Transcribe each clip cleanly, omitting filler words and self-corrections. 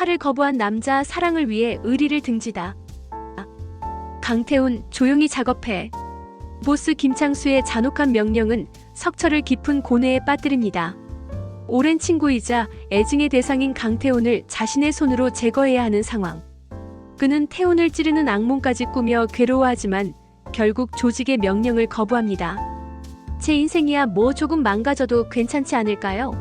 칼을 거부한 남자 사랑을 위해 의리를 등지다. 강태훈, 조용히 작업해. 보스 김창수의 잔혹한 명령은 석철을 깊은 고뇌에 빠뜨립니다. 오랜 친구이자 애증의 대상인 강태훈을 자신의 손으로 제거해야 하는 상황. 그는 태훈을 찌르는 악몽까지 꾸며 괴로워하지만 결국 조직의 명령을 거부합니다. 제 인생이야 뭐 조금 망가져도 괜찮지 않을까요?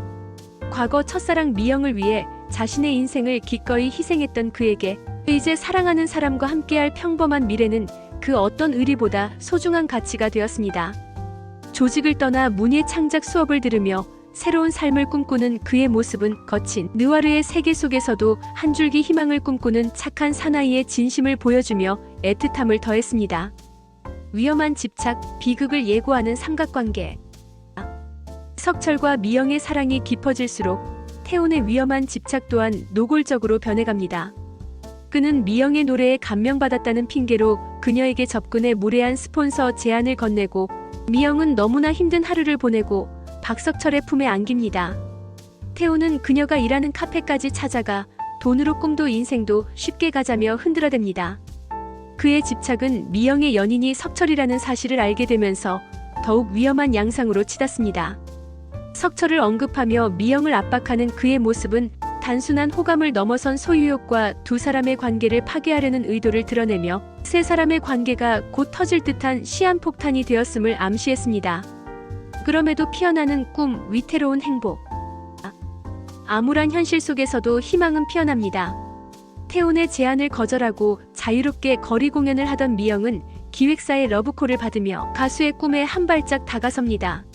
과거 첫사랑 미영을 위해 자신의 인생을 기꺼이 희생했던 그에게 이제 사랑하는 사람과 함께할 평범한 미래는 그 어떤 의리보다 소중한 가치가 되었습니다. 조직을 떠나 문예 창작 수업을 들으며 새로운 삶을 꿈꾸는 그의 모습은 거친 느와르의 세계 속에서도 한 줄기 희망을 꿈꾸는 착한 사나이의 진심을 보여주며 애틋함을 더했습니다. 위험한 집착, 비극을 예고하는 삼각관계. 석철과 미영의 사랑이 깊어질수록 태훈의 위험한 집착 또한 노골적으로 변해갑니다. 그는 미영의 노래에 감명받았다는 핑계로 그녀에게 접근해 무례한 스폰서 제안을 건네고 미영은 너무나 힘든 하루를 보내고 박석철의 품에 안깁니다. 태훈은 그녀가 일하는 카페까지 찾아가 돈으로 꿈도 인생도 쉽게 가자며 흔들어댑니다. 그의 집착은 미영의 연인이 석철이라는 사실을 알게 되면서 더욱 위험한 양상으로 치닫습니다. 석철을 언급하며 미영을 압박하는 그의 모습은 단순한 호감을 넘어선 소유욕과 두 사람의 관계를 파괴하려는 의도를 드러내며 세 사람의 관계가 곧 터질 듯한 시한폭탄이 되었음을 암시했습니다. 그럼에도 피어나는 꿈, 위태로운 행복. 암울한 현실 속에서도 희망은 피어납니다. 태훈의 제안을 거절하고 자유롭게 거리 공연을 하던 미영은 기획사의 러브콜을 받으며 가수의 꿈에 한 발짝 다가섭니다.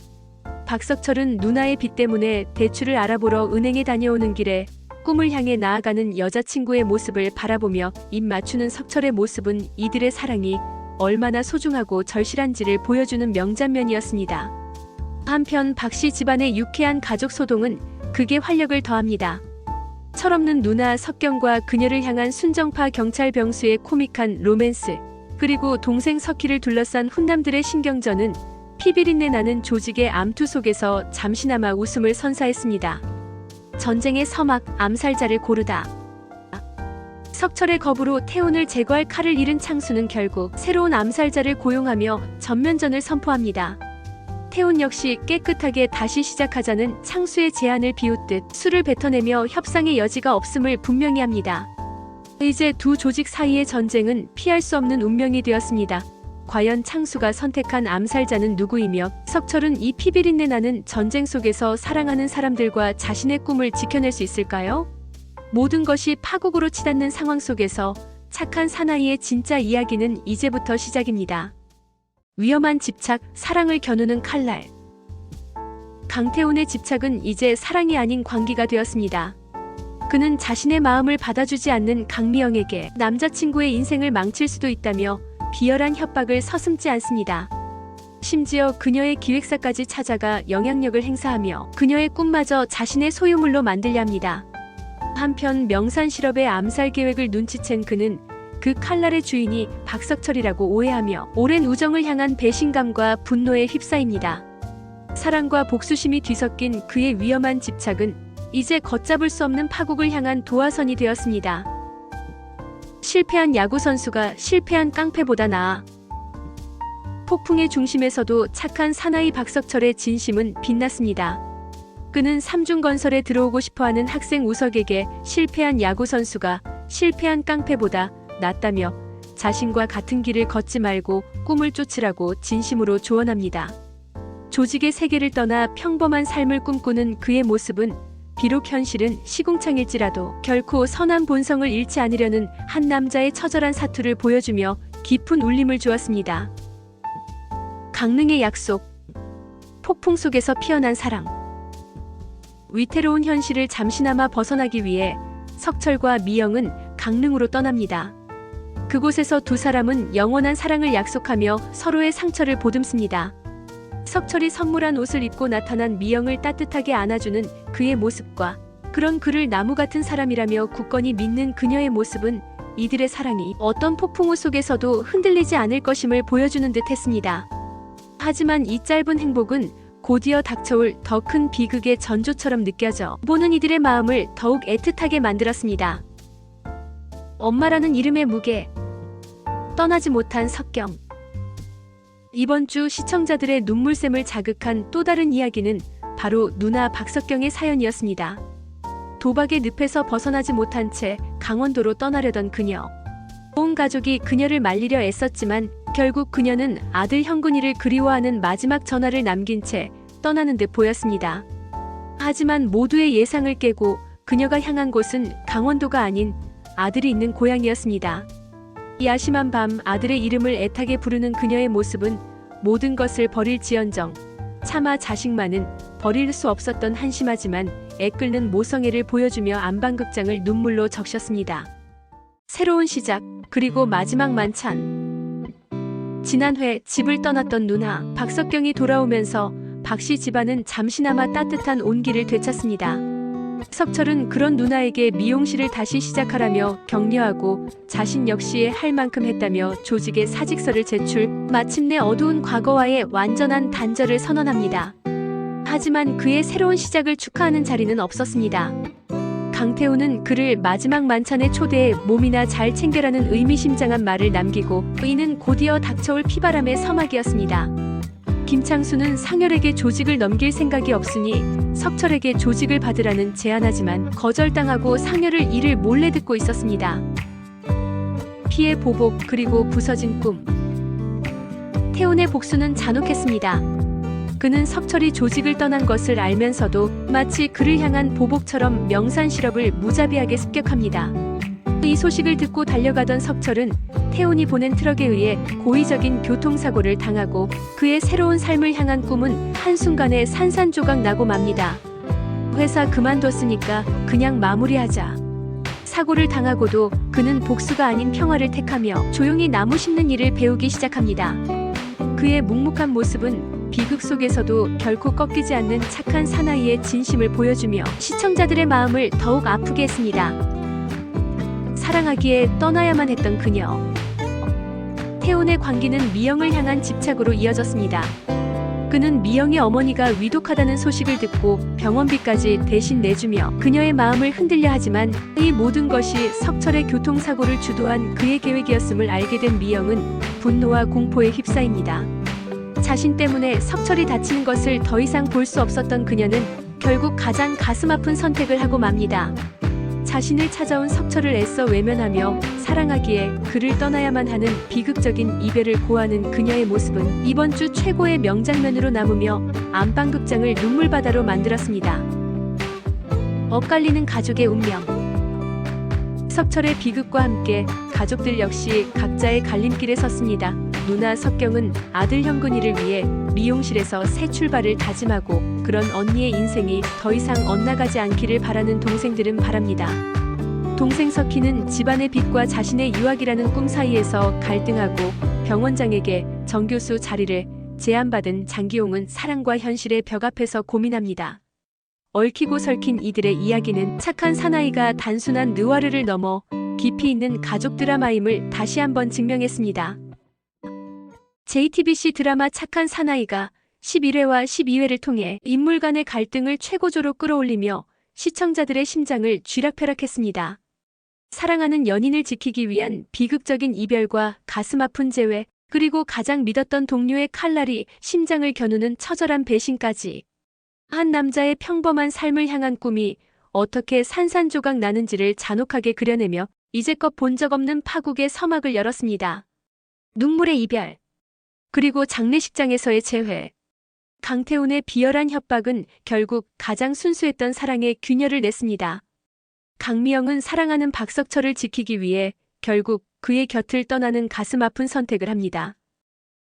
박석철은 누나의 빚 때문에 대출을 알아보러 은행에 다녀오는 길에 꿈을 향해 나아가는 여자친구의 모습을 바라보며 입 맞추는 석철의 모습은 이들의 사랑이 얼마나 소중하고 절실한지를 보여주는 명장면이었습니다. 한편 박씨 집안의 유쾌한 가족 소동은 극의 활력을 더합니다. 철없는 누나 석경과 그녀를 향한 순정파 경찰 병수의 코믹한 로맨스, 그리고 동생 석희를 둘러싼 훈남들의 신경전은 피비린내 나는 조직의 암투 속에서 잠시나마 웃음을 선사했습니다. 전쟁의 서막, 암살자를 고르다. 석철의 겁으로 태훈을 제거할 칼을 잃은 창수는 결국 새로운 암살자를 고용하며 전면전을 선포합니다. 태훈 역시 깨끗하게 다시 시작하자는 창수의 제안을 비웃듯 술을 뱉어내며 협상의 여지가 없음을 분명히 합니다. 이제 두 조직 사이의 전쟁은 피할 수 없는 운명이 되었습니다. 과연 창수가 선택한 암살자는 누구이며 석철은 이 피비린내 나는 전쟁 속에서 사랑하는 사람들과 자신의 꿈을 지켜낼 수 있을까요? 모든 것이 파국으로 치닫는 상황 속에서 착한 사나이의 진짜 이야기는 이제부터 시작입니다. 위험한 집착, 사랑을 겨누는 칼날. 강태훈의 집착은 이제 사랑이 아닌 광기가 되었습니다. 그는 자신의 마음을 받아주지 않는 강미영에게 남자친구의 인생을 망칠 수도 있다며 비열한 협박을 서슴지 않습니다. 심지어 그녀의 기획사까지 찾아가 영향력을 행사하며 그녀의 꿈마저 자신의 소유물로 만들려 합니다. 한편 명산실업의 암살 계획을 눈치챈 그는 그 칼날의 주인이 박석철이라고 오해하며 오랜 우정을 향한 배신감과 분노에 휩싸입니다. 사랑과 복수심이 뒤섞인 그의 위험한 집착은 이제 걷잡을 수 없는 파국을 향한 도화선이 되었습니다. 실패한 야구 선수가 실패한 깡패보다 나아. 폭풍의 중심에서도 착한 사나이 박석철의 진심은 빛났습니다. 그는 삼중건설에 들어오고 싶어하는 학생 우석에게 실패한 야구 선수가 실패한 깡패보다 낫다며 자신과 같은 길을 걷지 말고 꿈을 쫓으라고 진심으로 조언합니다. 조직의 세계를 떠나 평범한 삶을 꿈꾸는 그의 모습은 비록 현실은 시궁창일지라도 결코 선한 본성을 잃지 않으려는 한 남자의 처절한 사투를 보여주며 깊은 울림을 주었습니다. 강릉의 약속. 폭풍 속에서 피어난 사랑. 위태로운 현실을 잠시나마 벗어나기 위해 석철과 미영은 강릉으로 떠납니다. 그곳에서 두 사람은 영원한 사랑을 약속하며 서로의 상처를 보듬습니다. 석철이 선물한 옷을 입고 나타난 미영을 따뜻하게 안아주는 그의 모습과 그런 그를 나무 같은 사람이라며 굳건히 믿는 그녀의 모습은 이들의 사랑이 어떤 폭풍우 속에서도 흔들리지 않을 것임을 보여주는 듯 했습니다. 하지만 이 짧은 행복은 곧이어 닥쳐올 더 큰 비극의 전조처럼 느껴져 보는 이들의 마음을 더욱 애틋하게 만들었습니다. 엄마라는 이름의 무게. 떠나지 못한 석경. 이번 주 시청자들의 눈물샘을 자극한 또 다른 이야기는 바로 누나 박석경의 사연이었습니다. 도박의 늪에서 벗어나지 못한 채 강원도로 떠나려던 그녀. 온 가족이 그녀를 말리려 애썼지만 결국 그녀는 아들 형근이를 그리워하는 마지막 전화를 남긴 채 떠나는 듯 보였습니다. 하지만 모두의 예상을 깨고 그녀가 향한 곳은 강원도가 아닌 아들이 있는 고향이었습니다. 야심한 밤 아들의 이름을 애타게 부르는 그녀의 모습은 모든 것을 버릴지언정 차마 자식만은 버릴 수 없었던 한심하지만 애끓는 모성애를 보여주며 안방극장을 눈물로 적셨습니다. 새로운 시작, 그리고 마지막 만찬. 지난 회 집을 떠났던 누나 박석경이 돌아오면서 박씨 집안은 잠시나마 따뜻한 온기를 되찾습니다. 석철은 그런 누나에게 미용실을 다시 시작하라며 격려하고 자신 역시 할 만큼 했다며 조직에 사직서를 제출, 마침내 어두운 과거와의 완전한 단절을 선언합니다. 하지만 그의 새로운 시작을 축하하는 자리는 없었습니다. 강태훈은 그를 마지막 만찬에 초대해 몸이나 잘 챙겨라는 의미심장한 말을 남기고 이는 곧이어 닥쳐올 피바람의 서막이었습니다. 김창수는 상열에게 조직을 넘길 생각이 없으니 석철에게 조직을 받으라는 제안하지만 거절당하고 상열을 이를 몰래 듣고 있었습니다. 피해 보복 그리고 부서진 꿈. 태훈의 복수는 잔혹했습니다. 그는 석철이 조직을 떠난 것을 알면서도 마치 그를 향한 보복처럼 명산 실업을 무자비하게 습격합니다. 이 소식을 듣고 달려가던 석철은 태훈이 보낸 트럭에 의해 고의적인 교통사고를 당하고 그의 새로운 삶을 향한 꿈은 한순간에 산산조각 나고 맙니다. 회사 그만뒀으니까 그냥 마무리하자. 사고를 당하고도 그는 복수가 아닌 평화를 택하며 조용히 나무 심는 일을 배우기 시작합니다. 그의 묵묵한 모습은 비극 속에서도 결코 꺾이지 않는 착한 사나이의 진심을 보여주며 시청자들의 마음을 더욱 아프게 했습니다. 사랑하기에 떠나야만 했던 그녀. 태훈의 광기는 미영을 향한 집착으로 이어졌습니다. 그는 미영의 어머니가 위독하다는 소식을 듣고 병원비까지 대신 내주며 그녀의 마음을 흔들려 하지만 이 모든 것이 석철의 교통사고를 주도한 그의 계획이었음을 알게 된 미영은 분노와 공포에 휩싸입니다. 자신 때문에 석철이 다치는 것을 더 이상 볼 수 없었던 그녀는 결국 가장 가슴 아픈 선택을 하고 맙니다. 자신을 찾아온 석철을 애써 외면하며 사랑하기에 그를 떠나야만 하는 비극적인 이별을 고하는 그녀의 모습은 이번 주 최고의 명장면으로 남으며 안방극장을 눈물바다로 만들었습니다. 엇갈리는 가족의 운명. 석철의 비극과 함께 가족들 역시 각자의 갈림길에 섰습니다. 누나 석경은 아들 형근이를 위해 미용실에서 새 출발을 다짐하고 그런 언니의 인생이 더 이상 엇나가지 않기를 바라는 동생들은 바랍니다. 동생 석희는 집안의 빚과 자신의 유학이라는 꿈 사이에서 갈등하고 병원장에게 정교수 자리를 제안받은 장기용은 사랑과 현실의 벽 앞에서 고민합니다. 얽히고 설킨 이들의 이야기는 착한 사나이가 단순한 느와르를 넘어 깊이 있는 가족 드라마임을 다시 한번 증명했습니다. JTBC 드라마 착한 사나이가 11회와 12회를 통해 인물 간의 갈등을 최고조로 끌어올리며 시청자들의 심장을 쥐락펴락했습니다. 사랑하는 연인을 지키기 위한 비극적인 이별과 가슴 아픈 재회, 그리고 가장 믿었던 동료의 칼날이 심장을 겨누는 처절한 배신까지. 한 남자의 평범한 삶을 향한 꿈이 어떻게 산산조각 나는지를 잔혹하게 그려내며 이제껏 본 적 없는 파국의 서막을 열었습니다. 눈물의 이별. 그리고 장례식장에서의 재회. 강태훈의 비열한 협박은 결국 가장 순수했던 사랑의 균열을 냈습니다. 강미영은 사랑하는 박석철을 지키기 위해 결국 그의 곁을 떠나는 가슴 아픈 선택을 합니다.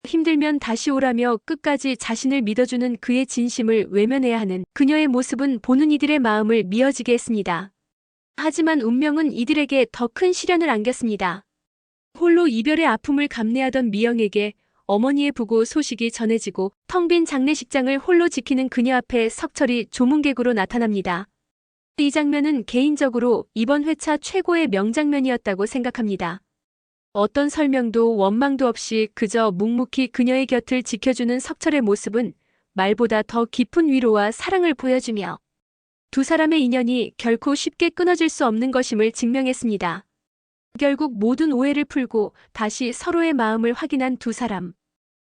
힘들면 다시 오라며 끝까지 자신을 믿어주는 그의 진심을 외면해야 하는 그녀의 모습은 보는 이들의 마음을 미어지게 했습니다. 하지만 운명은 이들에게 더 큰 시련을 안겼습니다. 홀로 이별의 아픔을 감내하던 미영에게 어머니의 부고 소식이 전해지고 텅 빈 장례식장을 홀로 지키는 그녀 앞에 석철이 조문객으로 나타납니다. 이 장면은 개인적으로 이번 회차 최고의 명장면이었다고 생각합니다. 어떤 설명도 원망도 없이 그저 묵묵히 그녀의 곁을 지켜주는 석철의 모습은 말보다 더 깊은 위로와 사랑을 보여주며 두 사람의 인연이 결코 쉽게 끊어질 수 없는 것임을 증명했습니다. 결국 모든 오해를 풀고 다시 서로의 마음을 확인한 두 사람.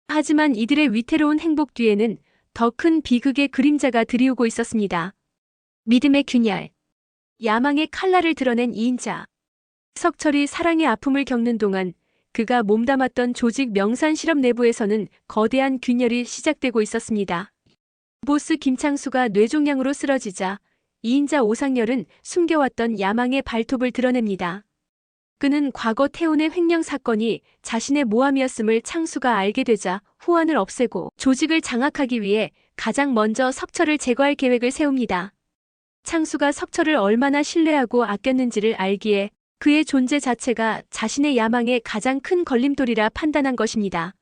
하지만 이들의 위태로운 행복 뒤에는 더 큰 비극의 그림자가 드리우고 있었습니다. 믿음의 균열. 야망의 칼날을 드러낸 이인자. 석철이 사랑의 아픔을 겪는 동안 그가 몸담았던 조직 명산실업 내부에서는 거대한 균열이 시작되고 있었습니다. 보스 김창수가 뇌종양으로 쓰러지자 이인자 오상열은 숨겨왔던 야망의 발톱을 드러냅니다. 그는 과거 태운의 횡령 사건이 자신의 모함이었음을 창수가 알게 되자 후환을 없애고 조직을 장악하기 위해 가장 먼저 석철을 제거할 계획을 세웁니다. 창수가 석철을 얼마나 신뢰하고 아꼈는지를 알기에 그의 존재 자체가 자신의 야망의 가장 큰 걸림돌이라 판단한 것입니다.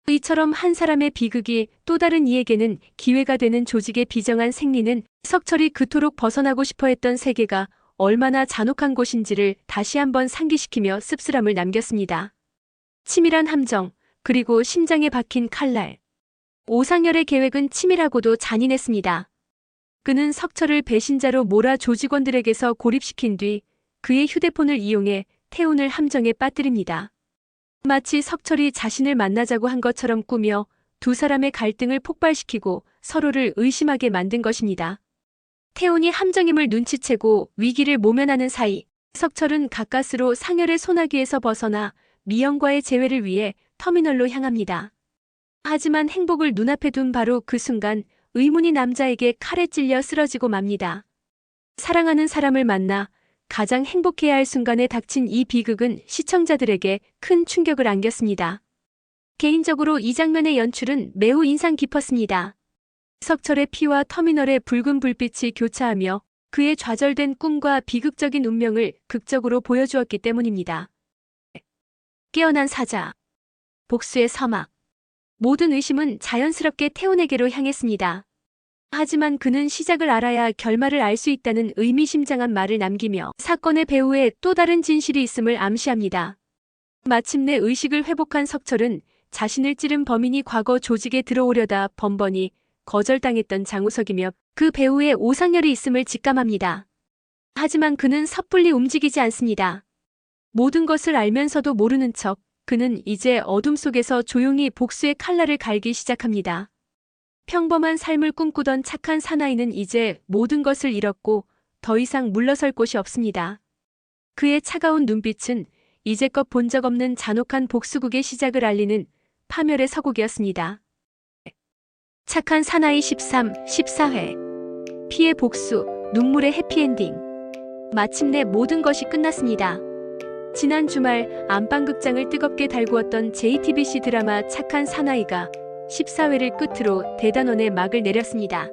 이처럼 한 사람의 비극이 또 다른 이에게는 기회가 되는 조직의 비정한 생리는 석철이 그토록 벗어나고 싶어 했던 세계가 얼마나 잔혹한 곳인지를 다시 한번 상기시키며 씁쓸함을 남겼습니다. 치밀한 함정, 그리고 심장에 박힌 칼날. 오상열의 계획은 치밀하고도 잔인했습니다. 그는 석철을 배신자로 몰아 조직원들에게서 고립시킨 뒤 그의 휴대폰을 이용해 태운을 함정에 빠뜨립니다. 마치 석철이 자신을 만나자고 한 것처럼 꾸며 두 사람의 갈등을 폭발시키고 서로를 의심하게 만든 것입니다. 태운이 함정임을 눈치채고 위기를 모면하는 사이 석철은 가까스로 상열의 소나기에서 벗어나 미영과의 재회를 위해 터미널로 향합니다. 하지만 행복을 눈앞에 둔 바로 그 순간 의문이 남자에게 칼에 찔려 쓰러지고 맙니다. 사랑하는 사람을 만나 가장 행복해야 할 순간에 닥친 이 비극은 시청자들에게 큰 충격을 안겼습니다. 개인적으로 이 장면의 연출은 매우 인상 깊었습니다. 석철의 피와 터미널의 붉은 불빛이 교차하며 그의 좌절된 꿈과 비극적인 운명을 극적으로 보여주었기 때문입니다. 깨어난 사자. 복수의 서막. 모든 의심은 자연스럽게 태운에게로 향했습니다. 하지만 그는 시작을 알아야 결말을 알 수 있다는 의미심장한 말을 남기며 사건의 배후에 또 다른 진실이 있음을 암시합니다. 마침내 의식을 회복한 석철은 자신을 찌른 범인이 과거 조직에 들어오려다 번번이 거절당했던 장우석이며 그 배후에 오상열이 있음을 직감합니다. 하지만 그는 섣불리 움직이지 않습니다. 모든 것을 알면서도 모르는 척 그는 이제 어둠 속에서 조용히 복수의 칼날을 갈기 시작합니다. 평범한 삶을 꿈꾸던 착한 사나이는 이제 모든 것을 잃었고 더 이상 물러설 곳이 없습니다. 그의 차가운 눈빛은 이제껏 본 적 없는 잔혹한 복수극의 시작을 알리는 파멸의 서곡이었습니다. 착한 사나이 14회. 피의 복수, 눈물의 해피엔딩. 마침내 모든 것이 끝났습니다. 지난 주말 안방극장을 뜨겁게 달구었던 JTBC 드라마 착한 사나이가 14회를 끝으로 대단원의 막을 내렸습니다.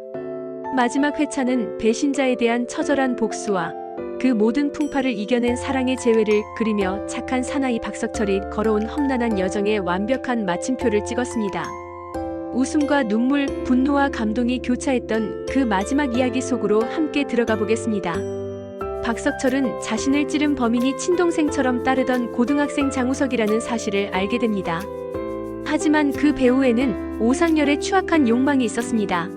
마지막 회차는 배신자에 대한 처절한 복수와 그 모든 풍파를 이겨낸 사랑의 재회를 그리며 착한 사나이 박석철이 걸어온 험난한 여정에 완벽한 마침표를 찍었습니다. 웃음과 눈물, 분노와 감동이 교차했던 그 마지막 이야기 속으로 함께 들어가 보겠습니다. 박석철은 자신을 찌른 범인이 친동생처럼 따르던 고등학생 장우석이라는 사실을 알게 됩니다. 하지만 그 배후에는 오상열의 추악한 욕망이 있었습니다.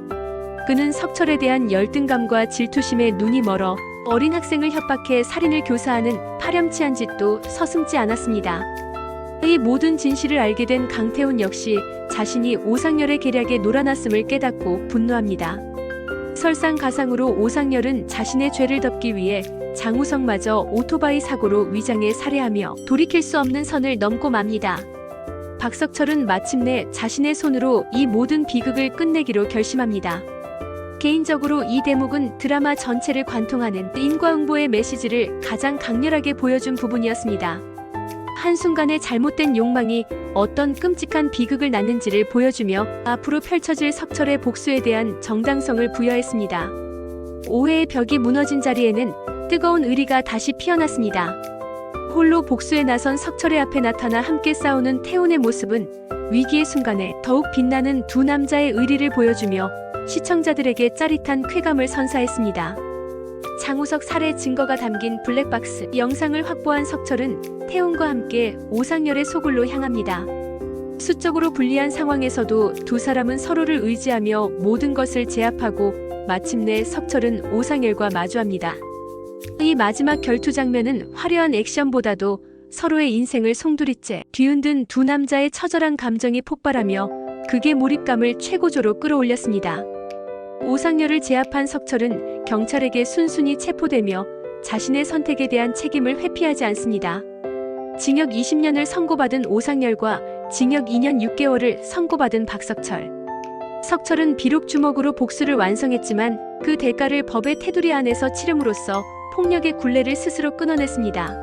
그는 석철에 대한 열등감과 질투심에 눈이 멀어 어린 학생을 협박해 살인을 교사하는 파렴치한 짓도 서슴지 않았습니다. 이 모든 진실을 알게 된 강태훈 역시 자신이 오상열의 계략에 놀아났음을 깨닫고 분노합니다. 설상가상으로 오상열은 자신의 죄를 덮기 위해 장우석마저 오토바이 사고로 위장해 살해하며 돌이킬 수 없는 선을 넘고 맙니다. 박석철은 마침내 자신의 손으로 이 모든 비극을 끝내기로 결심합니다. 개인적으로 이 대목은 드라마 전체를 관통하는 인과응보의 메시지를 가장 강렬하게 보여준 부분이었습니다. 한순간의 잘못된 욕망이 어떤 끔찍한 비극을 낳는지를 보여주며 앞으로 펼쳐질 석철의 복수에 대한 정당성을 부여했습니다. 오해의 벽이 무너진 자리에는 뜨거운 의리가 다시 피어났습니다. 홀로 복수에 나선 석철의 앞에 나타나 함께 싸우는 태훈의 모습은 위기의 순간에 더욱 빛나는 두 남자의 의리를 보여주며 시청자들에게 짜릿한 쾌감을 선사했습니다. 장우석 살해 증거가 담긴 블랙박스 영상을 확보한 석철은 태훈과 함께 오상열의 소굴로 향합니다. 수적으로 불리한 상황에서도 두 사람은 서로를 의지하며 모든 것을 제압하고 마침내 석철은 오상열과 마주합니다. 이 마지막 결투 장면은 화려한 액션보다도 서로의 인생을 송두리째 뒤흔든 두 남자의 처절한 감정이 폭발하며 극의 몰입감을 최고조로 끌어올렸습니다. 오상렬을 제압한 석철은 경찰에게 순순히 체포되며 자신의 선택에 대한 책임을 회피하지 않습니다. 징역 20년을 선고받은 오상렬과 징역 2년 6개월을 선고받은 박석철. 석철은 비록 주먹으로 복수를 완성했지만 그 대가를 법의 테두리 안에서 치름으로써 폭력의 굴레를 스스로 끊어냈습니다.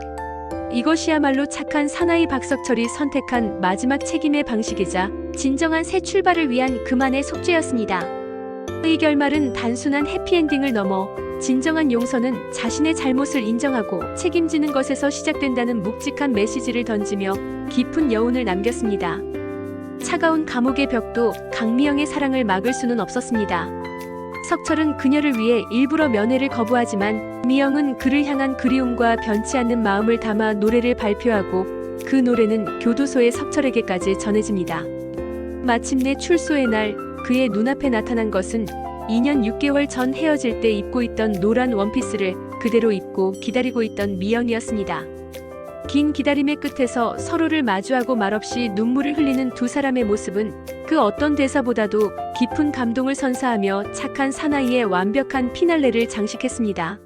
이것이야말로 착한 사나이 박석철이 선택한 마지막 책임의 방식이자 진정한 새 출발을 위한 그만의 속죄였습니다. 이 결말은 단순한 해피엔딩을 넘어 진정한 용서는 자신의 잘못을 인정하고 책임지는 것에서 시작된다는 묵직한 메시지를 던지며 깊은 여운을 남겼습니다. 차가운 감옥의 벽도 강미영의 사랑을 막을 수는 없었습니다. 석철은 그녀를 위해 일부러 면회를 거부하지만 미영은 그를 향한 그리움과 변치 않는 마음을 담아 노래를 발표하고 그 노래는 교도소의 석철에게까지 전해집니다. 마침내 출소의 날 그의 눈앞에 나타난 것은 2년 6개월 전 헤어질 때 입고 있던 노란 원피스를 그대로 입고 기다리고 있던 미영이었습니다. 긴 기다림의 끝에서 서로를 마주하고 말없이 눈물을 흘리는 두 사람의 모습은 그 어떤 대사보다도 깊은 감동을 선사하며 착한 사나이의 완벽한 피날레를 장식했습니다.